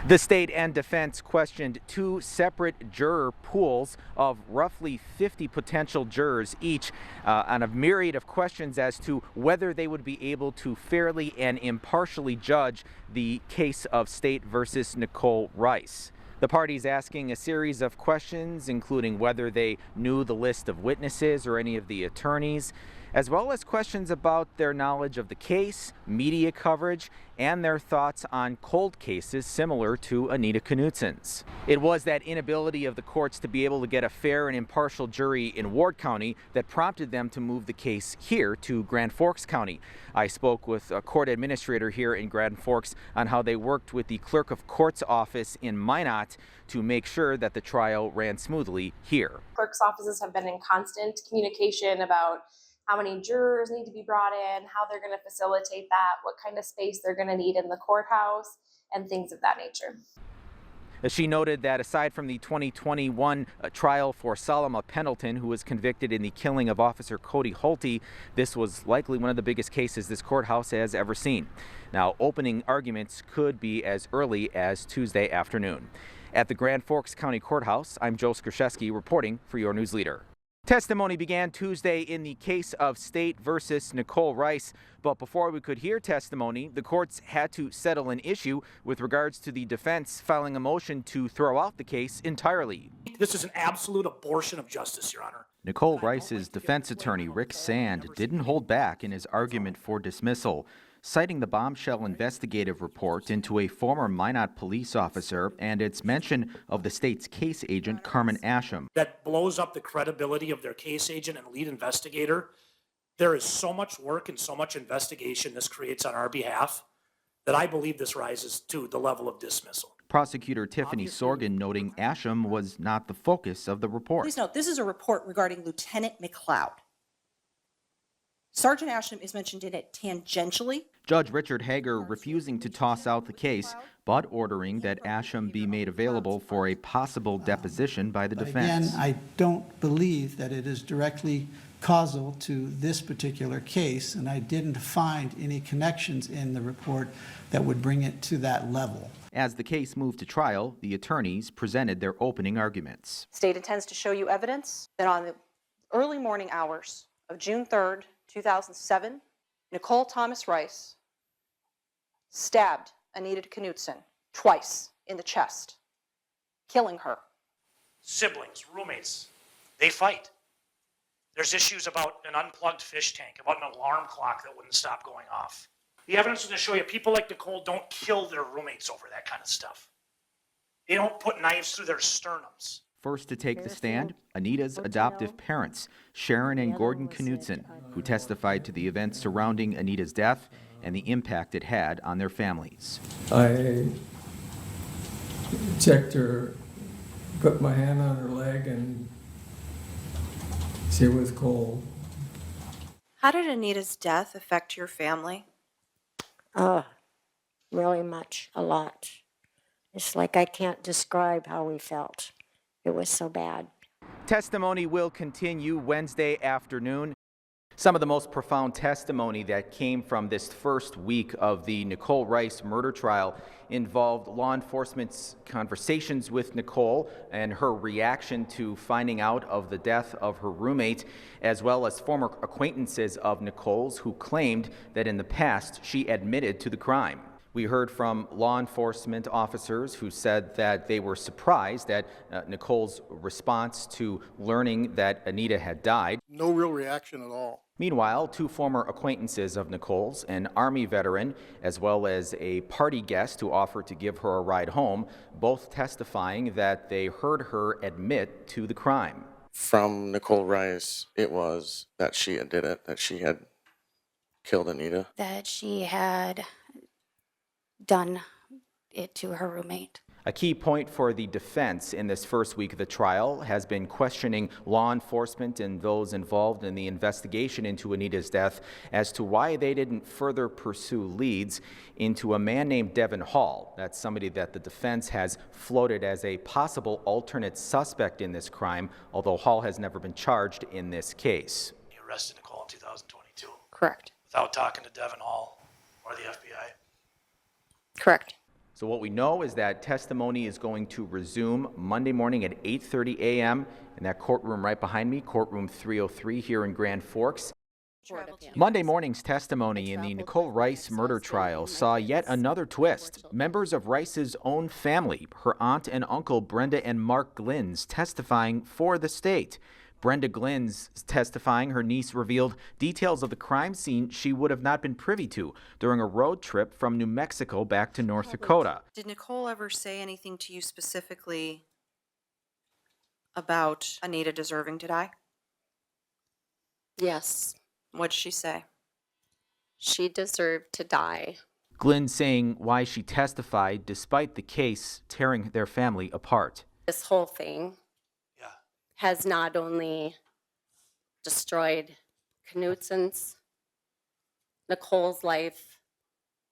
The state and defense questioned two separate juror pools of roughly 50 potential jurors each on a myriad of questions as to whether they would be able to fairly and impartially judge the case of State versus Nicole Rice. The parties asking a series of questions, including whether they knew the list of witnesses or any of the attorneys, as well as questions about their knowledge of the case, media coverage, and their thoughts on cold cases similar to Anita Knutson's. It was that inability of the courts to be able to get a fair and impartial jury in Ward County that prompted them to move the case here to Grand Forks County. I spoke with a court administrator here in Grand Forks on how they worked with the clerk of court's office in Minot to make sure that the trial ran smoothly here. Clerk's offices have been in constant communication about how many jurors need to be brought in, how they're going to facilitate that, what kind of space they're going to need in the courthouse, and things of that nature. She noted that aside from the 2021 trial for Solomon Pendleton, who was convicted in the killing of Officer Cody Hulte, this was likely one of the biggest cases this courthouse has ever seen. Now, opening arguments could be as early as Tuesday afternoon. At the Grand Forks County Courthouse, I'm Joe Skrzyszewski reporting for your news leader. Testimony began Tuesday in the case of State versus Nicole Rice, but before we could hear testimony, the courts had to settle an issue with regards to the defense filing a motion to throw out the case entirely. This is an absolute abortion of justice, Your Honor. Nicole Rice's defense attorney, Rick Sand, didn't hold back in his argument for dismissal, citing the bombshell investigative report into a former Minot police officer and its mention of the state's case agent, Carmen Asham. That blows up the credibility of their case agent and lead investigator. There is so much work and so much investigation this creates on our behalf that I believe this rises to the level of dismissal. Prosecutor Tiffany Sorgan noting Asham was not the focus of the report. Please note, this is a report regarding Lieutenant McLeod. Sergeant Asham is mentioned in it tangentially. Judge Richard Hager refusing to toss out the case, but ordering that Asham be made available for a possible deposition by the defense. Again, I don't believe that it is directly causal to this particular case, and I didn't find any connections in the report that would bring it to that level. As the case moved to trial, the attorneys presented their opening arguments. State intends to show you evidence that on the early morning hours of June 3rd, 2007, Nicole Thomas Rice stabbed Anita Knutson twice in the chest, killing her. Siblings, roommates, they fight. There's issues about an unplugged fish tank, about an alarm clock that wouldn't stop going off. The evidence is going to show you people like Nicole don't kill their roommates over that kind of stuff. They don't put knives through their sternums. First to take the stand, Anita's adoptive parents, Sharon and Gordon Knutson, who testified to the events surrounding Anita's death and the impact it had on their families. I checked her, put my hand on her leg, and she was cold. How did Anita's death affect your family? Really much, a lot. It's like I can't describe how we felt. It was so bad. Testimony will continue Wednesday afternoon. Some of the most profound testimony that came from this first week of the Nicole Rice murder trial involved law enforcement's conversations with Nicole and her reaction to finding out of the death of her roommate, as well as former acquaintances of Nicole's who claimed that in the past she admitted to the crime. We heard from law enforcement officers who said that they were surprised at Nicole's response to learning that Anita had died. No real reaction at all. Meanwhile, two former acquaintances of Nicole's, an Army veteran, as well as a party guest who offered to give her a ride home, both testifying that they heard her admit to the crime. From Nicole Rice, it was that she did it, that she had killed Anita. That she had done it to her roommate. A key point for the defense in this first week of the trial has been questioning law enforcement and those involved in the investigation into Anita's death as to why they didn't further pursue leads into a man named Devin Hall. That's somebody that the defense has floated as a possible alternate suspect in this crime, although Hall has never been charged in this case. He arrested Nicole in 2022. Correct. Without talking to Devin Hall or the FBI. Correct. So what we know is that testimony is going to resume Monday morning at 8:30 a.m. in that courtroom right behind me, courtroom 303 here in Grand Forks. Monday morning's testimony in the Nicole Rice murder trial saw yet another twist. Members of Rice's own family, her aunt and uncle Brenda and Mark Glynns, testifying for the state. Brenda Glynns testifying her niece revealed details of the crime scene she would have not been privy to during a road trip from New Mexico back to North Dakota. Did Nicole ever say anything to you specifically about Anita deserving to die? Yes, What'd she say? she deserved to die. Glynn saying why she testified despite the case tearing their family apart. This whole thing has not only destroyed Knutson's, Nicole's life,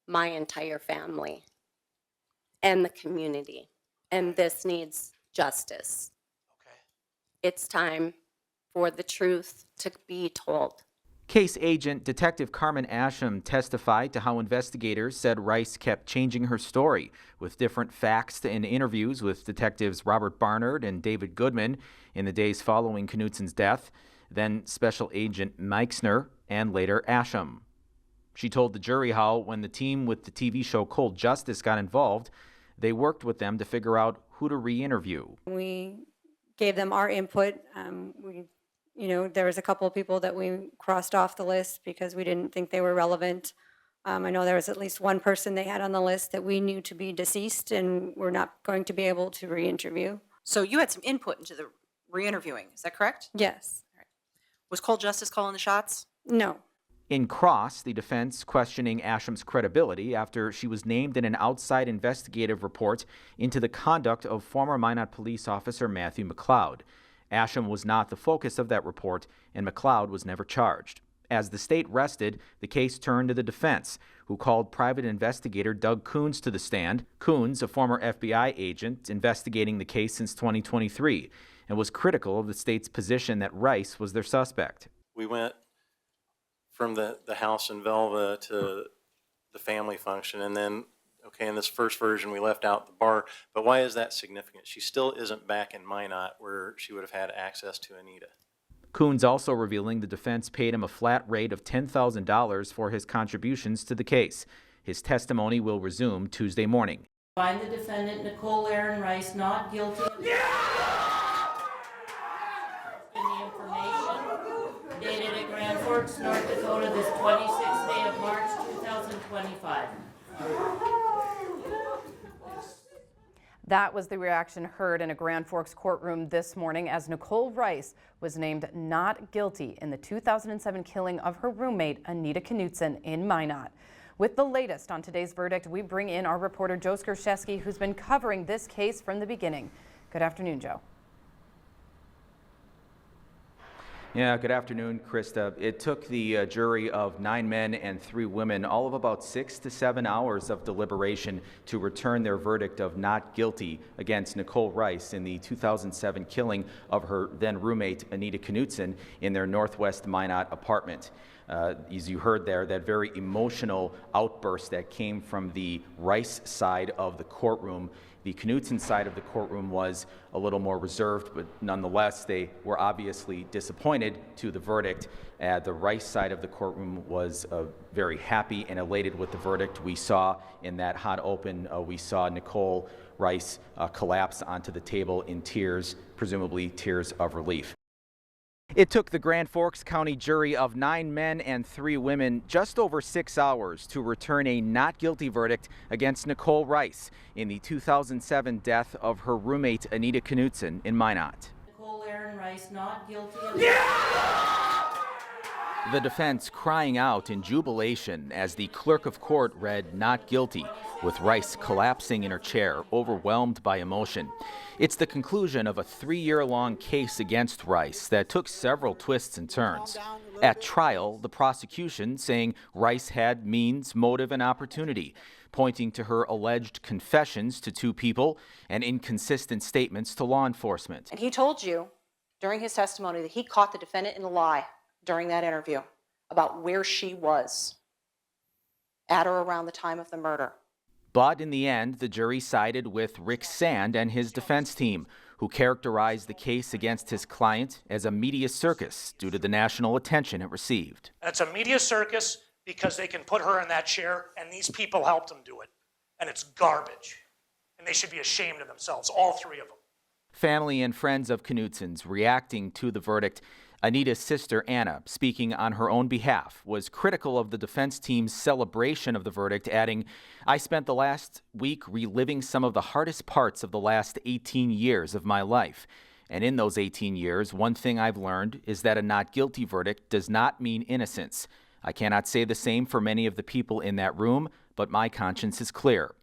my entire family, and the community. And this needs justice. Okay. It's time for the truth to be told. Case agent Detective Carmen Asham testified to how investigators said Rice kept changing her story with different facts in interviews with detectives Robert Barnard and David Goodman in the days following Knutson's death, then Special Agent Meixner, and later Asham. She told the jury how, when the team with the TV show Cold Justice got involved, they worked with them to figure out who to re-interview. We gave them our input. There was a couple of people that we crossed off the list because we didn't think they were relevant. I know there was at least one person they had on the list that we knew to be deceased and we're not going to be able to re-interview. So you had some input into the re-interviewing, is that correct? Yes. Was Cold Justice calling the shots? No. In cross, the defense questioning Asham's credibility after she was named in an outside investigative report into the conduct of former Minot police officer Matthew McLeod. Asham was not the focus of that report, and McLeod was never charged. As the state rested, the case turned to the defense, who called private investigator Doug Coons to the stand. Coons, a former FBI agent investigating the case since 2023, and was critical of the state's position that Rice was their suspect. We went from the house in Velva to the family function, and then, okay, in this first version, we left out the bar. But why is that significant? She still isn't back in Minot where she would have had access to Anita. Coons also revealing the defense paid him a flat rate of $10,000 for his contributions to the case. His testimony will resume Tuesday morning. Find the defendant, Nicole Aaron Rice, not guilty. In the information dated at Grand Forks, North Dakota, this 26th day of March, 2025. That was the reaction heard in a Grand Forks courtroom this morning as Nicole Rice was named not guilty in the 2007 killing of her roommate, Anita Knutson, in Minot. With the latest on today's verdict, we bring in our reporter Joe Skrzyszewski, who's been covering this case from the beginning. Good afternoon, Joe. Yeah, good afternoon, Krista. It took the jury of 9 men and 3 women all of about 6 to 7 hours of deliberation to return their verdict of not guilty against Nicole Rice in the 2007 killing of her then roommate, Anita Knutson, in their Northwest Minot apartment. As you heard there, that very emotional outburst that came from the Rice side of the courtroom. The Knutson side of the courtroom was a little more reserved, but nonetheless, they were obviously disappointed to the verdict. The Rice side of the courtroom was very happy and elated with the verdict. We saw in that hot open, we saw Nicole Rice collapse onto the table in tears, presumably tears of relief. It took the Grand Forks County jury of 9 men and 3 women just over 6 hours to return a not guilty verdict against Nicole Rice in the 2007 death of her roommate, Anita Knutson, in Minot. Nicole Aaron Rice, not guilty. The defense crying out in jubilation as the clerk of court read not guilty, with Rice collapsing in her chair, overwhelmed by emotion. It's the conclusion of a 3-year-long case against Rice that took several twists and turns. At trial, the prosecution saying Rice had means, motive, and opportunity, pointing to her alleged confessions to 2 people and inconsistent statements to law enforcement. And he told you during his testimony that he caught the defendant in a lie during that interview about where she was at or around the time of the murder. But in the end, the jury sided with Rick Sand and his defense team, who characterized the case against his client as a media circus due to the national attention it received. It's a media circus because they can put her in that chair, and these people helped them do it. And it's garbage. And they should be ashamed of themselves, all three of them. Family and friends of Knutson's reacting to the verdict. Anita's sister, Anna, speaking on her own behalf, was critical of the defense team's celebration of the verdict, adding, "I spent the last week reliving some of the hardest parts of the last 18 years of my life. And in those 18 years, one thing I've learned is that a not guilty verdict does not mean innocence. I cannot say the same for many of the people in that room, but my conscience is clear."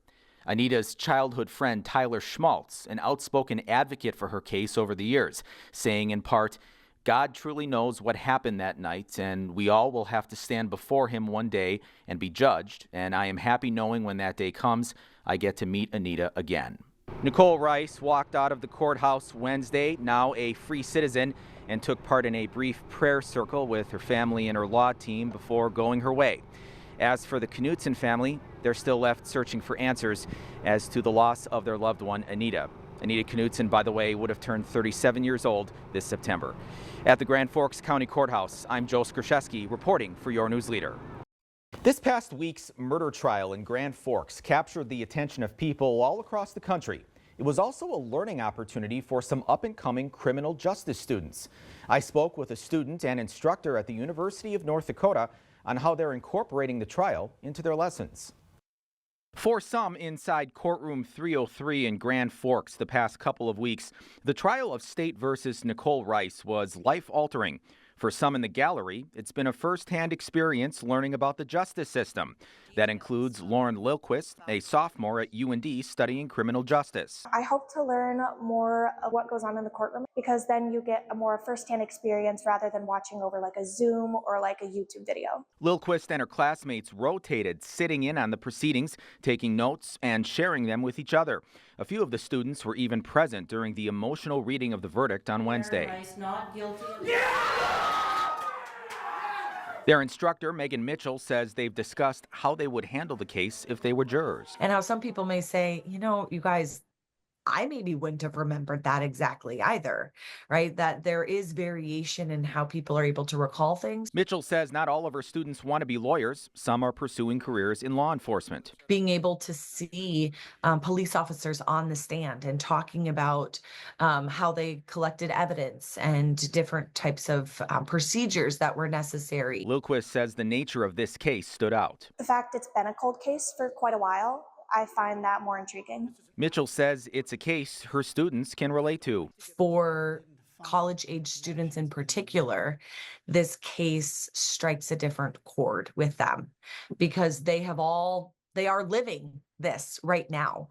Anita's childhood friend, Tyler Schmaltz, an outspoken advocate for her case over the years, saying in part, "God truly knows what happened that night, and we all will have to stand before him one day and be judged, and I am happy knowing when that day comes, I get to meet Anita again." Nicole Rice walked out of the courthouse Wednesday, now a free citizen, and took part in a brief prayer circle with her family and her law team before going her way. As for the Knutson family, they're still left searching for answers as to the loss of their loved one, Anita. Anita Knutson, by the way, would have turned 37 years old this September. At the Grand Forks County Courthouse, I'm Joe Skrzyszewski reporting for your news leader. This past week's murder trial in Grand Forks captured the attention of people all across the country. It was also a learning opportunity for some up-and-coming criminal justice students. I spoke with a student and instructor at the University of North Dakota on how they're incorporating the trial into their lessons. For some inside courtroom 303 in Grand Forks the past couple of weeks, the trial of State versus Nicole Rice was life-altering. For some in the gallery, it's been a first-hand experience learning about the justice system. That includes Lauren Lilquist, a sophomore at UND studying criminal justice. I hope to learn more of what goes on in the courtroom because then you get a more first-hand experience rather than watching over like a Zoom or like a YouTube video. Lilquist and her classmates rotated, sitting in on the proceedings, taking notes and sharing them with each other. A few of the students were even present during the emotional reading of the verdict on Wednesday. Rice not guilty. Their instructor, Megan Mitchell, says they've discussed how they would handle the case if they were jurors. And how some people may say, you know, you guys, I maybe wouldn't have remembered that exactly either, right? That there is variation in how people are able to recall things. Mitchell says not all of her students want to be lawyers. Some are pursuing careers in law enforcement. Being able to see police officers on the stand and talking about how they collected evidence and different types of procedures that were necessary. Lilquist says the nature of this case stood out. The fact it's been a cold case for quite a while, I find that more intriguing. Mitchell says it's a case her students can relate to. For college-age students in particular, this case strikes a different chord with them because they are living this right now.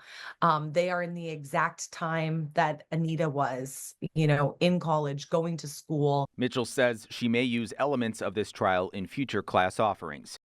They are in the exact time that Anita was, in college, going to school. Mitchell says she may use elements of this trial in future class offerings.